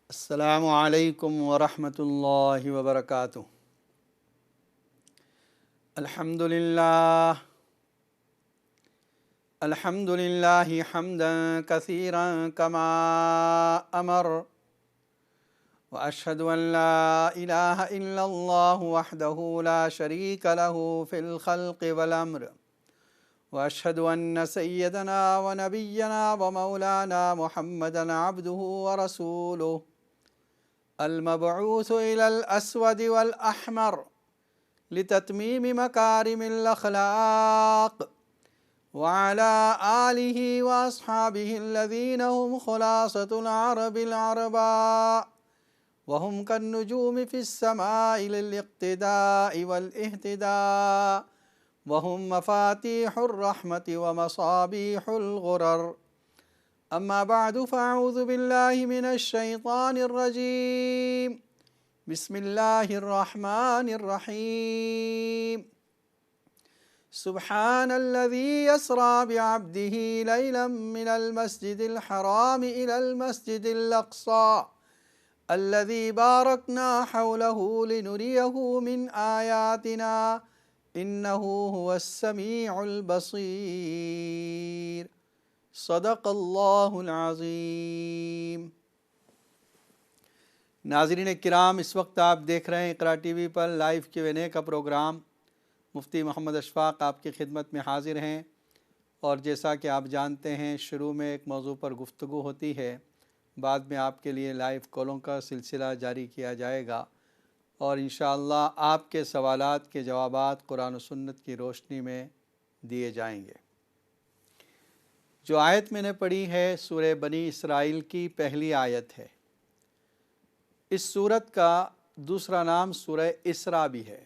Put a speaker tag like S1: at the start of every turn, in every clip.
S1: السلام علیکم ورحمۃ اللہ وبرکاتہ۔ الحمد للہ حمدا کثیرا کما امر، واشہد ان لا الہ الا اللہ وحدہ لا شریک لہ فی الخلق والامر، واشہد ان سیدنا ونبینا ومولانا محمدا عبدہ ورسولہ المبعوث إلى الأسود والأحمر لتتميم مكارم الأخلاق، وعلى آله وأصحابه الذين هم خلاصة العرب العرباء، وهم كالنجوم في السماء للاقتداء والاهتداء، وهم مفاتيح الرحمة ومصابيح الغرر. أما بعد فأعوذ بالله من الشيطان الرجيم. بسم الله الرحمن الرحيم. سبحان الذي يسرى بعبده ليلا من المسجد الحرام إلى المسجد الأقصى الذي باركنا حوله لنريه من آياتنا إنه هو السميع البصير. صدق اللہ العظیم۔ ناظرین کرام، اس وقت آپ دیکھ رہے ہیں اقرا ٹی وی پر لائیو Q&A کا پروگرام۔ مفتی محمد اشفاق آپ کی خدمت میں حاضر ہیں، اور جیسا کہ آپ جانتے ہیں شروع میں ایک موضوع پر گفتگو ہوتی ہے، بعد میں آپ کے لیے لائیو کالوں کا سلسلہ جاری کیا جائے گا، اور انشاءاللہ آپ کے سوالات کے جوابات قرآن و سنت کی روشنی میں دیے جائیں گے۔ جو آیت میں نے پڑھی ہے سورہ بنی اسرائیل کی پہلی آیت ہے۔ اس سورت کا دوسرا نام سورہ اسراء بھی ہے۔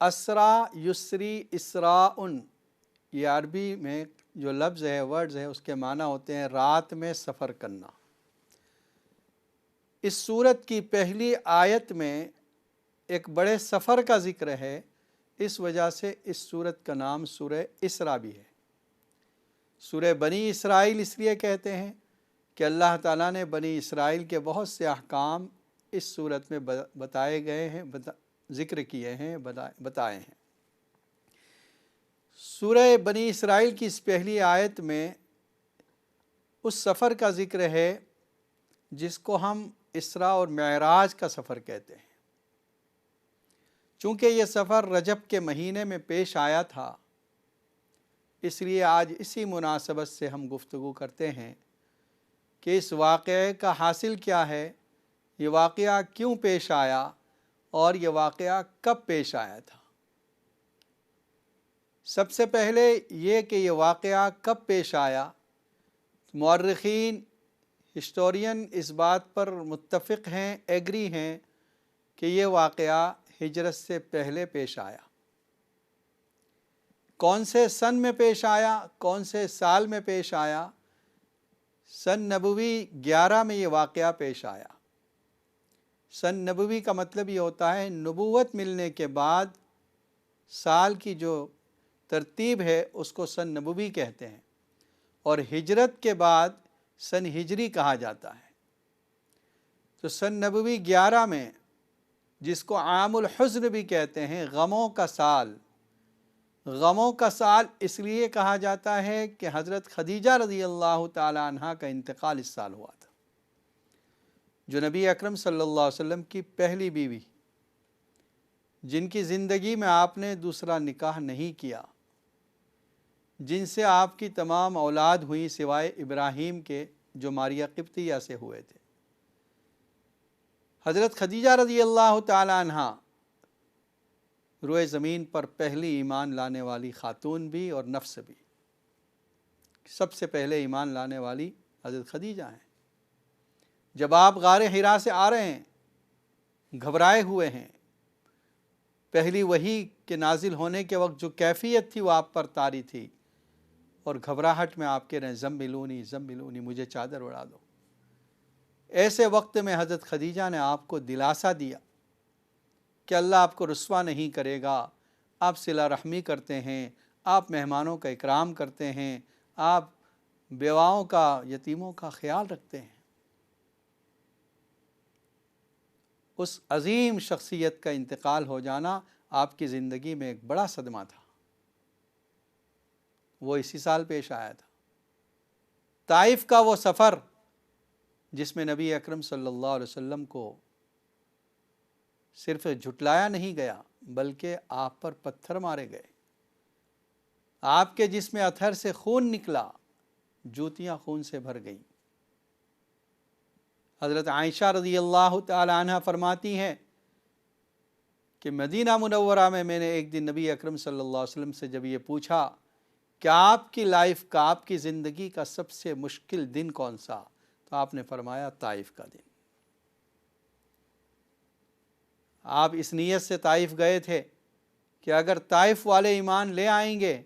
S1: اسرا یسری اسراءن، یہ عربی میں جو لفظ ہے، ورڈز ہے، اس کے معنی ہوتے ہیں رات میں سفر کرنا۔ اس سورت کی پہلی آیت میں ایک بڑے سفر کا ذکر ہے، اس وجہ سے اس سورت کا نام سورہ اسراء بھی ہے۔ سورہ بنی اسرائیل اس لیے کہتے ہیں کہ اللہ تعالیٰ نے بنی اسرائیل کے بہت سے احکام اس سورت میں بتائے گئے ہیں، ذکر کیے ہیں، بتائے ہیں۔ سورہ بنی اسرائیل کی اس پہلی آیت میں اس سفر کا ذکر ہے جس کو ہم اسراء اور معراج کا سفر کہتے ہیں۔ چونکہ یہ سفر رجب کے مہینے میں پیش آیا تھا، اس لیے آج اسی مناسبت سے ہم گفتگو کرتے ہیں کہ اس واقعے کا حاصل کیا ہے، یہ واقعہ کیوں پیش آیا، اور یہ واقعہ کب پیش آیا تھا۔ سب سے پہلے یہ کہ یہ واقعہ کب پیش آیا، مورخین، ہسٹورین اس بات پر متفق ہیں، ایگری ہیں کہ یہ واقعہ ہجرت سے پہلے پیش آیا۔ کون سے سن میں پیش آیا، کون سے سال میں پیش آیا؟ سن نبوی 11 میں یہ واقعہ پیش آیا۔ سن نبوی کا مطلب یہ ہوتا ہے نبوت ملنے کے بعد سال کی جو ترتیب ہے اس کو سن نبوی کہتے ہیں، اور ہجرت کے بعد سن ہجری کہا جاتا ہے۔ تو سن نبوی 11 میں، جس کو عام الحزن بھی کہتے ہیں، غموں کا سال، غموں کا سال اس لیے کہا جاتا ہے کہ حضرت خدیجہ رضی اللہ تعالی عنہ کا انتقال اس سال ہوا تھا، جو نبی اکرم صلی اللہ علیہ وسلم کی پہلی بیوی، جن کی زندگی میں آپ نے دوسرا نکاح نہیں کیا، جن سے آپ کی تمام اولاد ہوئی سوائے ابراہیم کے جو ماریہ قبطیہ سے ہوئے تھے۔ حضرت خدیجہ رضی اللہ تعالی عنہ روئے زمین پر پہلی ایمان لانے والی خاتون بھی اور نفس بھی۔ سب سے پہلے ایمان لانے والی حضرت خدیجہ ہیں۔ جب آپ غار حرا سے آ رہے ہیں، گھبرائے ہوئے ہیں، پہلی وحی کے نازل ہونے کے وقت جو کیفیت تھی وہ آپ پر طاری تھی، اور گھبراہٹ میں آپ کہہ رہے ہیں زمبلونی زمبلونی، مجھے چادر اڑا دو۔ ایسے وقت میں حضرت خدیجہ نے آپ کو دلاسا دیا کہ اللہ آپ کو رسوا نہیں کرے گا، آپ صلہ رحمی کرتے ہیں، آپ مہمانوں کا اکرام کرتے ہیں، آپ بیواؤں کا، یتیموں کا خیال رکھتے ہیں۔ اس عظیم شخصیت کا انتقال ہو جانا آپ کی زندگی میں ایک بڑا صدمہ تھا۔ وہ اسی سال پیش آیا تھا۔ طائف کا وہ سفر جس میں نبی اکرم صلی اللہ علیہ وسلم کو صرف جھٹلایا نہیں گیا بلکہ آپ پر پتھر مارے گئے، آپ کے جسم اطہر سے خون نکلا، جوتیاں خون سے بھر گئیں۔ حضرت عائشہ رضی اللہ تعالی عنہ فرماتی ہیں کہ مدینہ منورہ میں نے ایک دن نبی اکرم صلی اللہ علیہ وسلم سے جب یہ پوچھا کہ آپ کی لائف کا، آپ کی زندگی کا سب سے مشکل دن کون سا، تو آپ نے فرمایا طائف کا دن۔ آپ اس نیت سے طائف گئے تھے کہ اگر طائف والے ایمان لے آئیں گے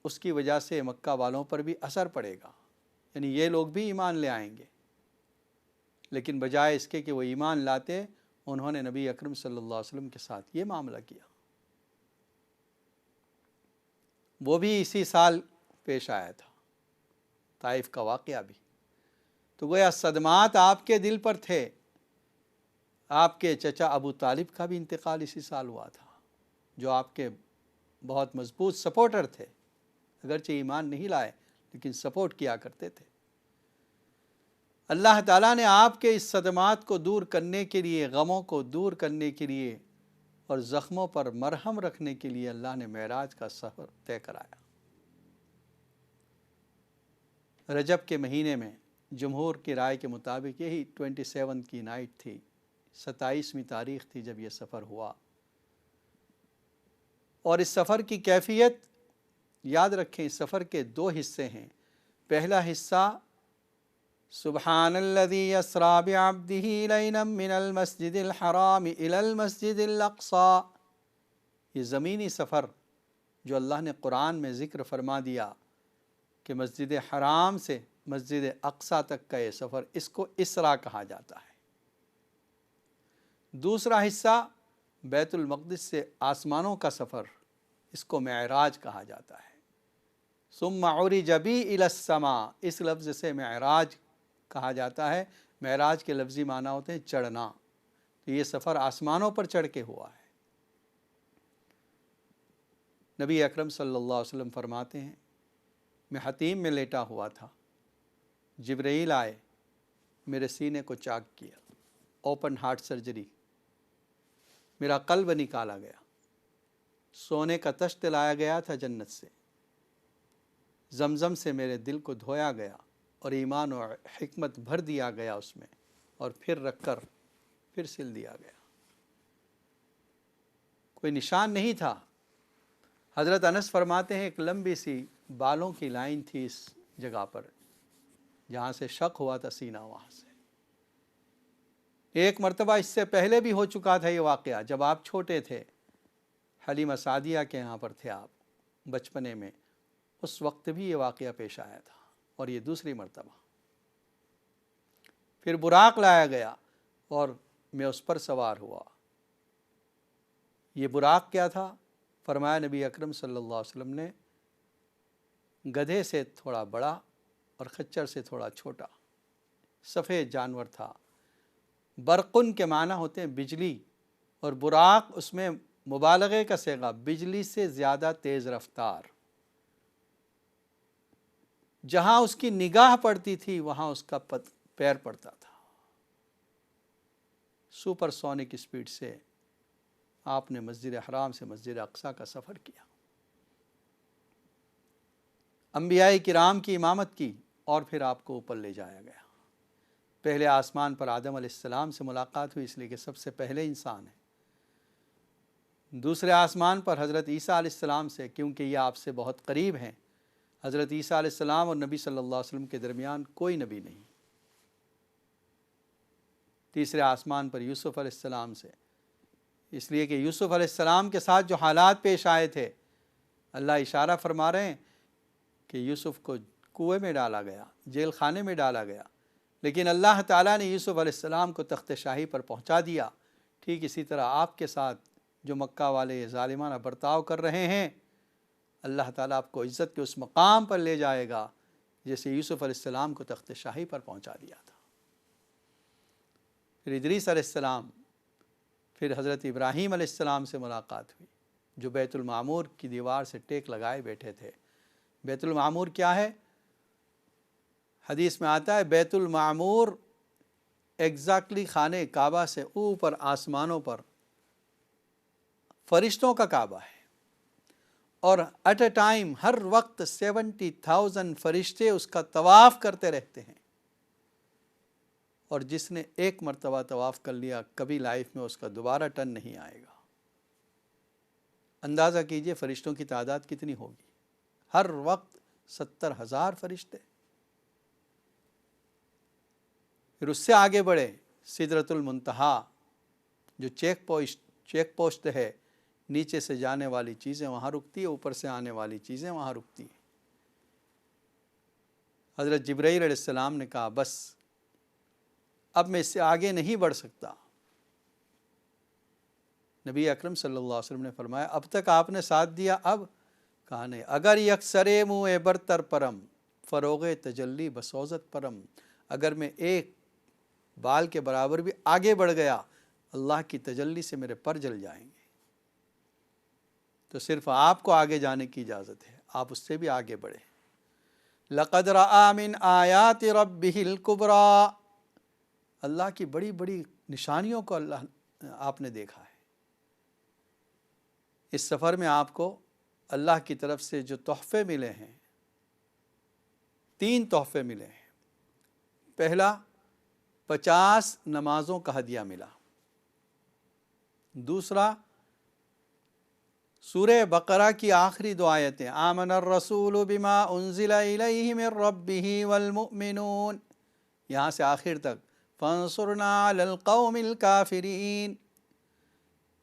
S1: اس کی وجہ سے مکہ والوں پر بھی اثر پڑے گا، یعنی یہ لوگ بھی ایمان لے آئیں گے، لیکن بجائے اس کے کہ وہ ایمان لاتے، انہوں نے نبی اکرم صلی اللہ علیہ وسلم کے ساتھ یہ معاملہ کیا۔ وہ بھی اسی سال پیش آیا تھا، طائف کا واقعہ بھی۔ تو گویا صدمات آپ کے دل پر تھے۔ آپ کے چچا ابو طالب کا بھی انتقال اسی سال ہوا تھا، جو آپ کے بہت مضبوط سپورٹر تھے، اگرچہ ایمان نہیں لائے لیکن سپورٹ کیا کرتے تھے۔ اللہ تعالیٰ نے آپ کے اس صدمات کو دور کرنے کے لیے، غموں کو دور کرنے کے لیے اور زخموں پر مرہم رکھنے کے لیے اللہ نے معراج کا سفر طے کرایا۔ رجب کے مہینے میں جمہور کی رائے کے مطابق یہی 27 کی نائٹ تھی، 27ویں تاریخ تھی جب یہ سفر ہوا۔ اور اس سفر کی کیفیت یاد رکھیں، اس سفر کے 2 حصے ہیں۔ پہلا حصہ سبحان الذی اسری بعبدہ لیلا من المسجد الحرام الی المسجد الاقصی، یہ زمینی سفر جو اللہ نے قرآن میں ذکر فرما دیا کہ مسجد حرام سے مسجد اقصی تک کا یہ سفر، اس کو اسرا کہا جاتا ہے۔ دوسرا حصہ بیت المقدس سے آسمانوں کا سفر، اس کو معراج کہا جاتا ہے۔ ثم عرج بی الی السماء، اس لفظ سے معراج کہا جاتا ہے۔ معراج کے لفظی معنی ہوتے ہیں چڑھنا، تو یہ سفر آسمانوں پر چڑھ کے ہوا ہے۔ نبی اکرم صلی اللہ علیہ وسلم فرماتے ہیں، میں حتیم میں لیٹا ہوا تھا، جبرائیل آئے، میرے سینے کو چاک کیا، اوپن ہارٹ سرجری، میرا قلب نکالا گیا، سونے کا تشت لایا گیا تھا جنت سے، زمزم سے میرے دل کو دھویا گیا اور ایمان و حکمت بھر دیا گیا اس میں، اور پھر رکھ کر پھر سل دیا گیا۔ کوئی نشان نہیں تھا۔ حضرت انس فرماتے ہیں ایک لمبی سی بالوں کی لائن تھی اس جگہ پر، جہاں سے شق ہوا تھا سینہ، وہاں سے۔ ایک مرتبہ اس سے پہلے بھی ہو چکا تھا یہ واقعہ، جب آپ چھوٹے تھے، حلیمہ سعدیہ کے یہاں پر تھے آپ بچپنے میں، اس وقت بھی یہ واقعہ پیش آیا تھا، اور یہ دوسری مرتبہ۔ پھر براق لایا گیا اور میں اس پر سوار ہوا۔ یہ براق کیا تھا؟ فرمایا نبی اکرم صلی اللہ علیہ وسلم نے، گدھے سے تھوڑا بڑا اور خچر سے تھوڑا چھوٹا، سفید جانور تھا۔ برقن کے معنی ہوتے ہیں بجلی، اور براق اس میں مبالغے کا صیغہ، بجلی سے زیادہ تیز رفتار۔ جہاں اس کی نگاہ پڑتی تھی وہاں اس کا پیر پڑتا تھا۔ سپر سونک اسپیڈ سے آپ نے مسجد حرام سے مسجد اقصی کا سفر کیا، انبیاء کرام کی امامت کی، اور پھر آپ کو اوپر لے جایا گیا۔ پہلے آسمان پر آدم علیہ السلام سے ملاقات ہوئی، اس لیے کہ سب سے پہلے انسان ہے۔ دوسرے آسمان پر حضرت عیسیٰ علیہ السلام سے، کیونکہ یہ آپ سے بہت قریب ہیں۔ حضرت عیسیٰ علیہ السلام اور نبی صلی اللہ علیہ وسلم کے درمیان کوئی نبی نہیں۔ تیسرے آسمان پر یوسف علیہ السلام سے، اس لیے کہ یوسف علیہ السلام کے ساتھ جو حالات پیش آئے تھے، اللہ اشارہ فرما رہے ہیں کہ یوسف کو کنویں میں ڈالا گیا، جیل خانے میں ڈالا گیا، لیکن اللہ تعالیٰ نے یوسف علیہ السلام کو تخت شاہی پر پہنچا دیا۔ ٹھیک اسی طرح آپ کے ساتھ جو مکہ والے ظالمانہ برتاؤ کر رہے ہیں، اللہ تعالیٰ آپ کو عزت کے اس مقام پر لے جائے گا جیسے یوسف علیہ السلام کو تخت شاہی پر پہنچا دیا تھا۔ پھر ادریس علیہ السلام، پھر حضرت ابراہیم علیہ السلام سے ملاقات ہوئی، جو بیت المعمور کی دیوار سے ٹیک لگائے بیٹھے تھے۔ بیت المعمور کیا ہے؟ حدیث میں آتا ہے بیت المعمور ایگزیکٹلی خانہ کعبہ سے اوپر آسمانوں پر فرشتوں کا کعبہ ہے، اور ایٹ اے ٹائم ہر وقت 70,000 فرشتے اس کا طواف کرتے رہتے ہیں، اور جس نے ایک مرتبہ طواف کر لیا کبھی لائف میں اس کا دوبارہ ٹرن نہیں آئے گا۔ اندازہ کیجئے فرشتوں کی تعداد کتنی ہوگی، ہر وقت 70,000 فرشتے۔ پھر اس سے آگے بڑھے، سدرۃ المنتہا جو چیک پوسٹ ہے، نیچے سے جانے والی چیزیں وہاں رکتی ہے، اوپر سے آنے والی چیزیں وہاں رکتی ہیں۔ حضرت جبرائیل علیہ السلام نے کہا بس اب میں اس سے آگے نہیں بڑھ سکتا۔ نبی اکرم صلی اللہ علیہ وسلم نے فرمایا اب تک آپ نے ساتھ دیا، اب کہا نہیں، اگر یکسرے منہ برتر پرم فروغ تجلی بسوزت پرم، اگر میں ایک بال کے برابر بھی آگے بڑھ گیا اللہ کی تجلی سے میرے پر جل جائیں گے۔ تو صرف آپ کو آگے جانے کی اجازت ہے، آپ اس سے بھی آگے بڑھیں۔ لقد رأى من آیات ربہ الکبریٰ، اللہ کی بڑی بڑی نشانیوں کو آپ نے دیکھا ہے۔ اس سفر میں آپ کو اللہ کی طرف سے جو تحفے ملے ہیں، 3 تحفے ملے ہیں۔ پہلا 50 نمازوں کا ہدیہ ملا، دوسرا سورہ بقرہ کی آخری 2 آیتیں، آمن الرسول بما انزل الیہ من ربہ والمؤمنون، یہاں سے آخر تک، فانصرنا علی القوم الکافرین،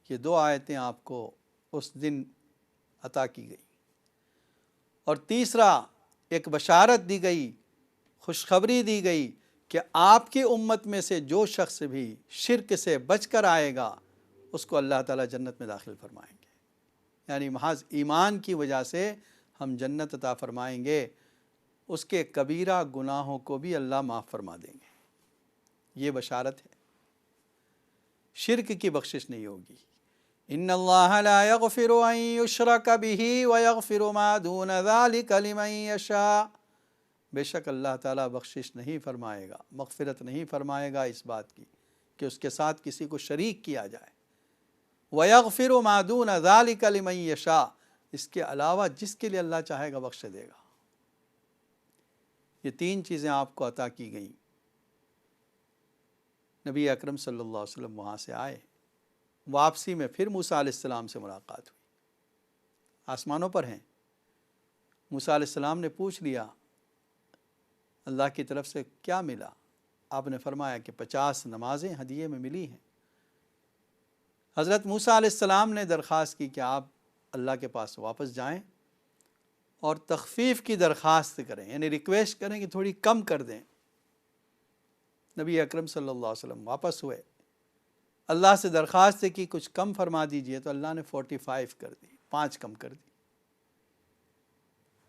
S1: یہ 2 آیتیں آپ کو اس دن عطا کی گئی۔ اور تیسرا ایک بشارت دی گئی، خوشخبری دی گئی کہ آپ کی امت میں سے جو شخص بھی شرک سے بچ کر آئے گا اس کو اللہ تعالیٰ جنت میں داخل فرمائیں گے، یعنی محض ایمان کی وجہ سے ہم جنت عطا فرمائیں گے، اس کے کبیرہ گناہوں کو بھی اللہ معاف فرما دیں گے۔ یہ بشارت ہے، شرک کی بخشش نہیں ہوگی۔ ان اللہ لا یغفر ان یشرک بہ ویغفر ما دون ذلک لمن یشاء، بے شک اللہ تعالیٰ بخشش نہیں فرمائے گا، مغفرت نہیں فرمائے گا اس بات کی کہ اس کے ساتھ کسی کو شریک کیا جائے۔ وَيَغْفِرُ مَا دُونَ ذَلِكَ لِمَن يَشَاءُ، اس کے علاوہ جس کے لیے اللہ چاہے گا بخش دے گا۔ یہ 3 چیزیں آپ کو عطا کی گئیں۔ نبی اکرم صلی اللہ علیہ وسلم وہاں سے آئے، واپسی میں پھر موسیٰ علیہ السلام سے ملاقات ہوئی، آسمانوں پر ہیں۔ موسیٰ علیہ السلام نے پوچھ لیا اللہ کی طرف سے کیا ملا؟ آپ نے فرمایا کہ 50 نمازیں ہدیے میں ملی ہیں۔ حضرت موسیٰ علیہ السلام نے درخواست کی کہ آپ اللہ کے پاس واپس جائیں اور تخفیف کی درخواست کریں، یعنی ریکویسٹ کریں کہ تھوڑی کم کر دیں۔ نبی اکرم صلی اللہ علیہ وسلم واپس ہوئے، اللہ سے درخواست کی کچھ کم فرما دیجئے، تو اللہ نے 45 کر دی، 5 کم کر دی۔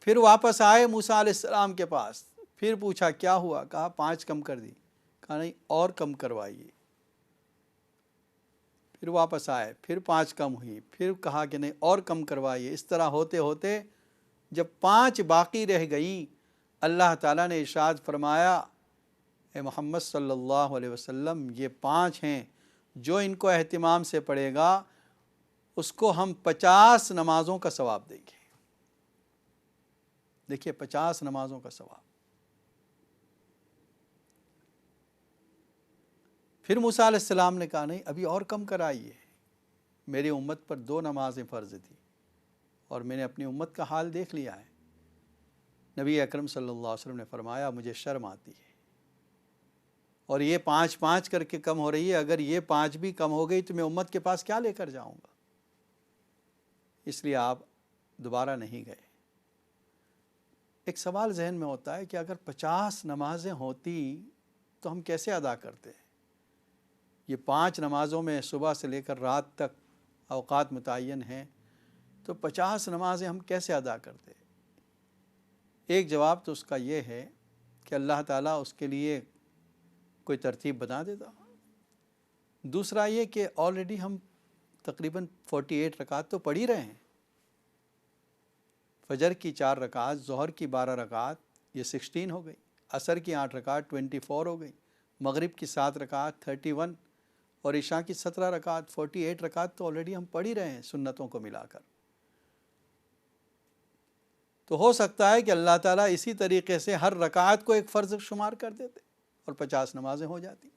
S1: پھر واپس آئے موسیٰ علیہ السلام کے پاس، پھر پوچھا کیا ہوا؟ کہا 5 کم کر دی۔ کہا نہیں اور کم کروائیے۔ پھر واپس آئے، پھر 5 کم ہوئی، پھر کہا کہ نہیں اور کم کروائیے۔ اس طرح ہوتے ہوتے جب 5 باقی رہ گئیں، اللہ تعالیٰ نے ارشاد فرمایا اے محمد صلی اللہ علیہ وسلم یہ 5 ہیں، جو ان کو اہتمام سے پڑھے گا اس کو ہم 50 نمازوں کا ثواب دیں گے۔ دیکھیے 50 نمازوں کا ثواب۔ پھر موسیٰ علیہ السلام نے کہا نہیں ابھی اور کم کرائیے، میری امت پر 2 نمازیں فرض تھی اور میں نے اپنی امت کا حال دیکھ لیا ہے۔ نبی اکرم صلی اللہ علیہ وسلم نے فرمایا مجھے شرم آتی ہے، اور یہ 5 کر کے کم ہو رہی ہے، اگر یہ 5 بھی کم ہو گئی تو میں امت کے پاس کیا لے کر جاؤں گا؟ اس لیے آپ دوبارہ نہیں گئے۔ ایک سوال ذہن میں ہوتا ہے کہ اگر 50 نمازیں ہوتی تو ہم کیسے ادا کرتے؟ یہ 5 نمازوں میں صبح سے لے کر رات تک اوقات متعین ہیں، تو 50 نمازیں ہم کیسے ادا کرتے؟ ایک جواب تو اس کا یہ ہے کہ اللہ تعالیٰ اس کے لیے کوئی ترتیب بنا دیتا۔ دوسرا یہ کہ آلریڈی ہم تقریباً 48 رکعت تو پڑھ ہی رہے ہیں. فجر کی 4 رکعت، ظہر کی 12 رکعت، یہ 16 ہو گئی. عصر کی 8 رکعت 24 ہو گئی. مغرب کی 7 رکعت 31، اور عشاء کی 17 رکعت 48 رکعت تو آلریڈی ہم پڑھ ہی رہے ہیں سنتوں کو ملا کر. تو ہو سکتا ہے کہ اللہ تعالیٰ اسی طریقے سے ہر رکعت کو ایک فرض شمار کر دیتے اور 50 نمازیں ہو جاتی.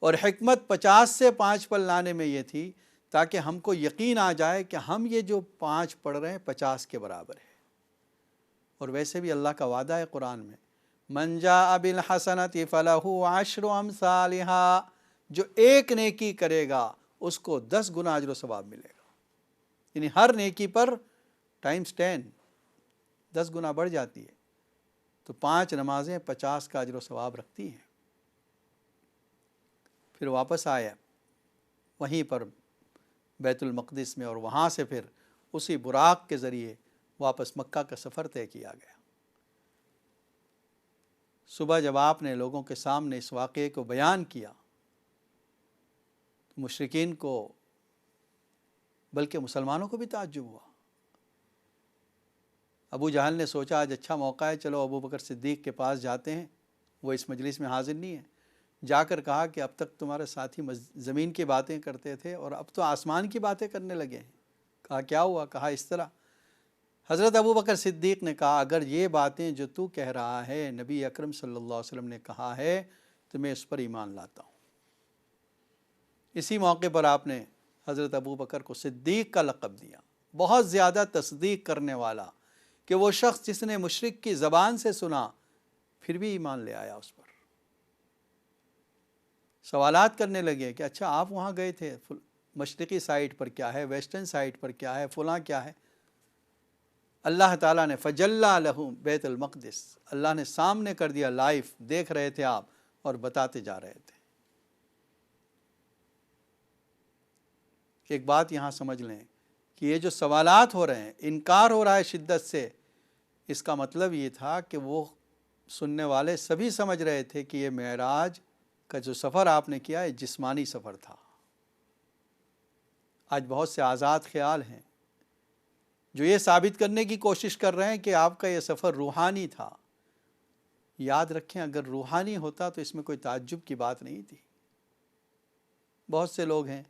S1: اور حکمت 50 سے 5 پر لانے میں یہ تھی تاکہ ہم کو یقین آ جائے کہ ہم یہ جو 5 پڑھ رہے ہیں 50 کے برابر ہے. اور ویسے بھی اللہ کا وعدہ ہے قرآن میں، من جاء بالحسنۃ فلہ عشر امثالھا، جو ایک نیکی کرے گا اس کو 10 گنا اجر و ثواب ملے گا. یعنی ہر نیکی پر ٹائمز 10، 10 گنا بڑھ جاتی ہے. تو 5 نمازیں 50 کا اجر و ثواب رکھتی ہیں. پھر واپس آیا وہیں پر بیت المقدس میں، اور وہاں سے پھر اسی براق کے ذریعے واپس مکہ کا سفر طے کیا گیا. صبح جب آپ نے لوگوں کے سامنے اس واقعے کو بیان کیا تو مشرکین کو بلکہ مسلمانوں کو بھی تعجب ہوا. ابو جہل نے سوچا آج اچھا موقع ہے، چلو ابو بکر صدیق کے پاس جاتے ہیں، وہ اس مجلس میں حاضر نہیں ہے. جا کر کہا کہ اب تک تمہارے ساتھی زمین کی باتیں کرتے تھے اور اب تو آسمان کی باتیں کرنے لگے ہیں. کہا کیا ہوا؟ کہا اس طرح. حضرت ابو بکر صدیق نے کہا اگر یہ باتیں جو تو کہہ رہا ہے نبی اکرم صلی اللہ علیہ وسلم نے کہا ہے تو میں اس پر ایمان لاتا ہوں. اسی موقع پر آپ نے حضرت ابو بکر کو صدیق کا لقب دیا. بہت زیادہ تصدیق کرنے والا، کہ وہ شخص جس نے مشرک کی زبان سے سنا پھر بھی ایمان لے آیا اس پر. سوالات کرنے لگے کہ اچھا آپ وہاں گئے تھے، مشرقی سائٹ پر کیا ہے، ویسٹرن سائٹ پر کیا ہے، فلاں کیا ہے. اللہ تعالیٰ نے فجلّا لہم بیت المقدس، اللہ نے سامنے کر دیا، لائف دیکھ رہے تھے آپ اور بتاتے جا رہے تھے. ایک بات یہاں سمجھ لیں کہ یہ جو سوالات ہو رہے ہیں، انکار ہو رہا ہے شدت سے، اس کا مطلب یہ تھا کہ وہ سننے والے سبھی سمجھ رہے تھے کہ یہ معراج کا جو سفر آپ نے کیا ہے جسمانی سفر تھا. آج بہت سے آزاد خیال ہیں جو یہ ثابت کرنے کی کوشش کر رہے ہیں کہ آپ کا یہ سفر روحانی تھا. یاد رکھیں اگر روحانی ہوتا تو اس میں کوئی تعجب کی بات نہیں تھی. بہت سے لوگ ہیں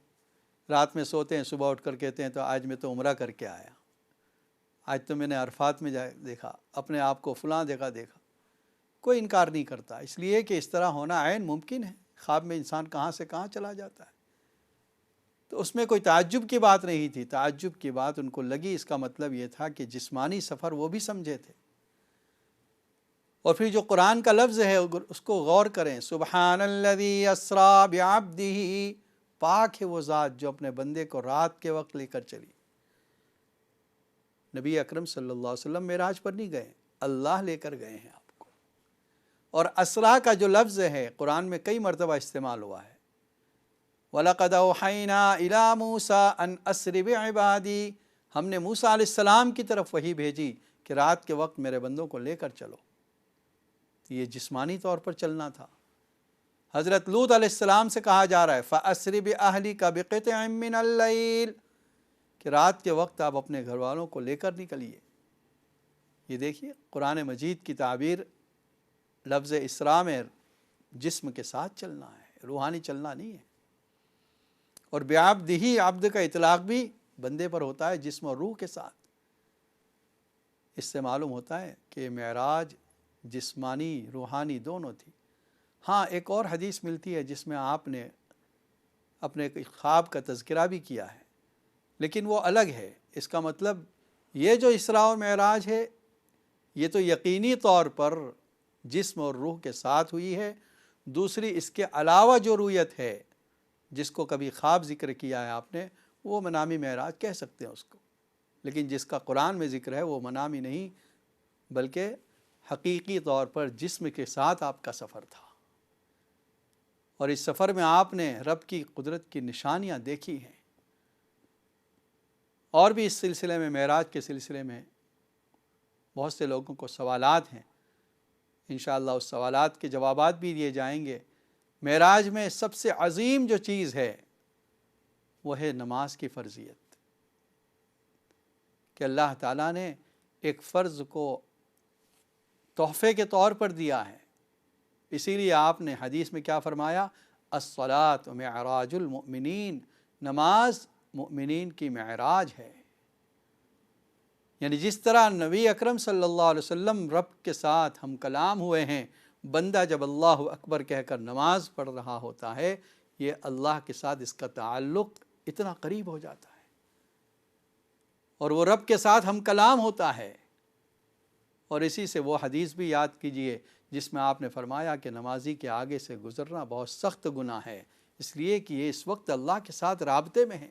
S1: رات میں سوتے ہیں، صبح اٹھ کر کہتے ہیں تو آج میں تو عمرہ کر کے آیا، آج تو میں نے عرفات میں دیکھا اپنے آپ کو، فلاں جگہ دیکھا. کوئی انکار نہیں کرتا، اس لیے کہ اس طرح ہونا عین ممکن ہے. خواب میں انسان کہاں سے کہاں چلا جاتا ہے. تو اس میں کوئی تعجب کی بات نہیں تھی. تعجب کی بات ان کو لگی، اس کا مطلب یہ تھا کہ جسمانی سفر وہ بھی سمجھے تھے. اور پھر جو قرآن کا لفظ ہے اس کو غور کریں، سبحان الذی اسریٰ بعبدہ، پاک ہے وہ ذات جو اپنے بندے کو رات کے وقت لے کر چلی. نبی اکرم صلی اللہ علیہ وسلم معراج پر نہیں گئے، اللہ لے کر گئے ہیں آپ کو. اور اسریٰ کا جو لفظ ہے قرآن میں کئی مرتبہ استعمال ہوا ہے. وَلَقَدْ أَوْحَيْنَا إِلَىٰ مُوسَىٰ أَنْ أَسْرِ بِعِبَادِي، ہم نے موسیٰ علیہ السلام کی طرف وحی بھیجی کہ رات کے وقت میرے بندوں کو لے کر چلو. یہ جسمانی طور پر چلنا تھا. حضرت لوط علیہ السلام سے کہا جا رہا ہے فَأَسْرِ بِأَهْلِكَ بِقِطْعٍ مِّنَ اللَّيْلِ، کہ رات کے وقت آپ اپنے گھر والوں کو لے کر نکلیے. یہ دیکھیے قرآن مجید کی تعبیر لفظ اسراء میں جسم کے ساتھ چلنا ہے، روحانی چلنا نہیں ہے. اور بعبدہ، عبد کا اطلاق بھی بندے پر ہوتا ہے جسم اور روح کے ساتھ. اس سے معلوم ہوتا ہے کہ معراج جسمانی روحانی دونوں تھی. ہاں ایک اور حدیث ملتی ہے جس میں آپ نے اپنے خواب کا تذکرہ بھی کیا ہے، لیکن وہ الگ ہے. اس کا مطلب یہ جو اسراء و معراج ہے یہ تو یقینی طور پر جسم اور روح کے ساتھ ہوئی ہے. دوسری اس کے علاوہ جو رویت ہے جس کو کبھی خواب ذکر کیا ہے آپ نے، وہ منامی معراج کہہ سکتے ہیں اس کو. لیکن جس کا قرآن میں ذکر ہے وہ منامی نہیں بلکہ حقیقی طور پر جسم کے ساتھ آپ کا سفر تھا. اور اس سفر میں آپ نے رب کی قدرت کی نشانیاں دیکھی ہیں. اور بھی اس سلسلے میں، معراج کے سلسلے میں بہت سے لوگوں کو سوالات ہیں. انشاءاللہ اس سوالات کے جوابات بھی دیے جائیں گے. معراج میں سب سے عظیم جو چیز ہے وہ ہے نماز کی فرضیت، کہ اللہ تعالیٰ نے ایک فرض کو تحفے کے طور پر دیا ہے۔ اسی لیے آپ نے حدیث میں کیا فرمایا؟ الصلاۃ معراج المؤمنین، نماز مؤمنین کی معراج ہے۔ یعنی جس طرح نبی اکرم صلی اللہ علیہ وسلم رب کے ساتھ ہم کلام ہوئے ہیں، بندہ جب اللہ اکبر کہہ کر نماز پڑھ رہا ہوتا ہے، یہ اللہ کے ساتھ اس کا تعلق اتنا قریب ہو جاتا ہے، اور وہ رب کے ساتھ ہم کلام ہوتا ہے۔ اور اسی سے وہ حدیث بھی یاد کیجئے جس میں آپ نے فرمایا کہ نمازی کے آگے سے گزرنا بہت سخت گناہ ہے، اس لیے کہ یہ اس وقت اللہ کے ساتھ رابطے میں ہے،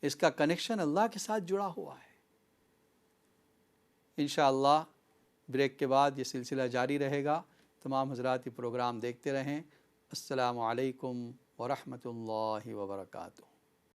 S1: اس کا کنیکشن اللہ کے ساتھ جڑا ہوا ہے۔ انشاءاللہ بریک کے بعد یہ سلسلہ جاری رہے گا۔ تمام حضرات یہ پروگرام دیکھتے رہیں۔ السلام علیکم ورحمۃ اللہ وبرکاتہ۔